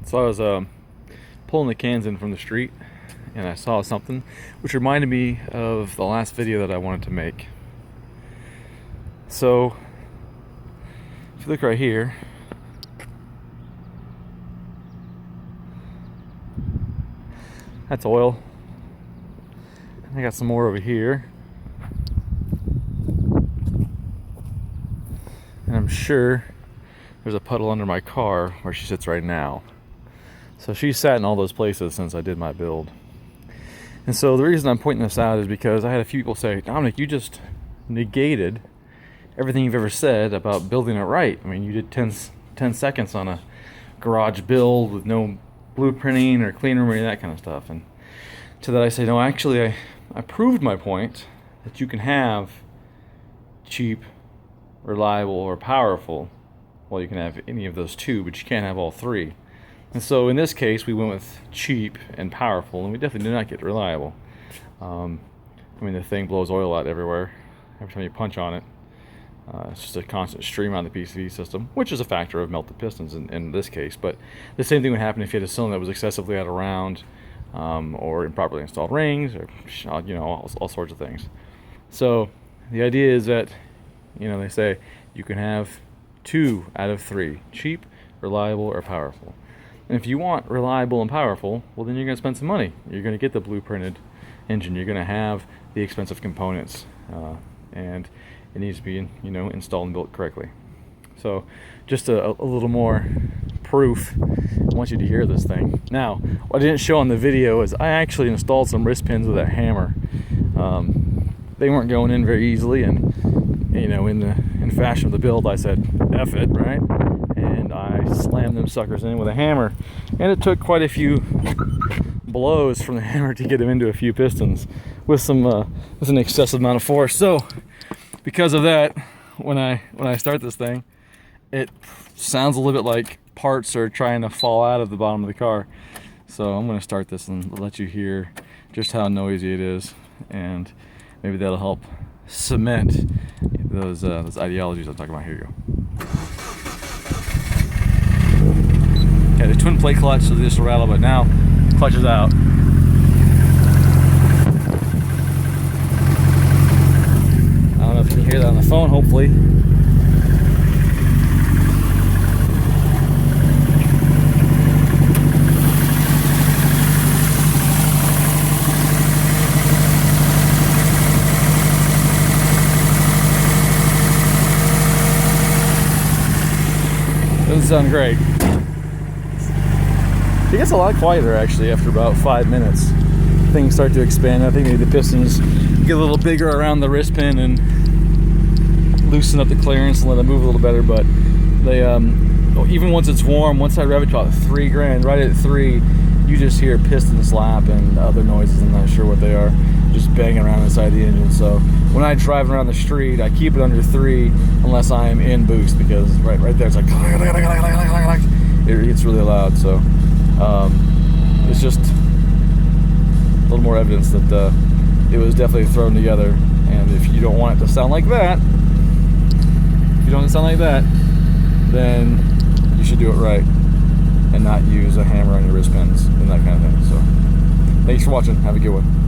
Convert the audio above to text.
So I was pulling the cans in from the street, and I saw something which reminded me of the last video that I wanted to make. So if you look right here, that's oil. I got some more over here, and I'm sure there's a puddle under my car where she sits right now. So she's sat in all those places since I did my build. And so the reason I'm pointing this out is because I had a few people say, Dominic, you just negated everything you've ever said about building it right. I mean, you did 10 seconds on a garage build with no blueprinting or clean room or any of that kind of stuff. And to that I say, no, actually I proved my point that you can have cheap, reliable, or powerful. Well, you can have any of those two, but you can't have all three. And so in this case, we went with cheap and powerful, and we definitely did not get reliable. I mean, the thing blows oil out everywhere every time you punch on it. It's just a constant stream on the PCV system, which is a factor of melted pistons in this case. But the same thing would happen if you had a cylinder that was excessively out of round, or improperly installed rings, or all sorts of things. So the idea is that, they say you can have 2 out of 3, cheap, reliable, or powerful. And if you want reliable and powerful, well, then you're going to spend some money. You're going to get the blueprinted engine. You're going to have the expensive components, and it needs to be, installed and built correctly. So, just a little more proof. I want you to hear this thing. Now, what I didn't show on the video is I actually installed some wrist pins with a hammer. They weren't going in very easily, and in fashion of the build, I said, F it, right? And I slammed them suckers in with a hammer, and it took quite a few blows from the hammer to get them into a few pistons with an excessive amount of force. So because of that, when I start this thing, it sounds a little bit like parts are trying to fall out of the bottom of the car. So I'm going to start this and let you hear just how noisy it is, and maybe that'll help cement those ideologies I'm talking about. Here you go. Okay, the twin plate clutch, so this will rattle, but now clutch is out. I don't know if you can hear that on the phone, hopefully. Doesn't sound great. It gets a lot quieter actually after about 5 minutes. Things start to expand. I think maybe the pistons get a little bigger around the wrist pin and loosen up the clearance and let it move a little better. But they, even once it's warm, once I rev it to about 3 grand, right at 3, you just hear piston slap and other noises. I'm not sure what they are, just banging around inside the engine. So when I drive around the street, I keep it under 3 unless I am in boost, because right there it's like it gets really loud. So it's just a little more evidence that it was definitely thrown together. And if you don't want it to sound like that, then you should do it right and not use a hammer on your wrist pins and that kind of thing. So thanks for watching. Have a good one.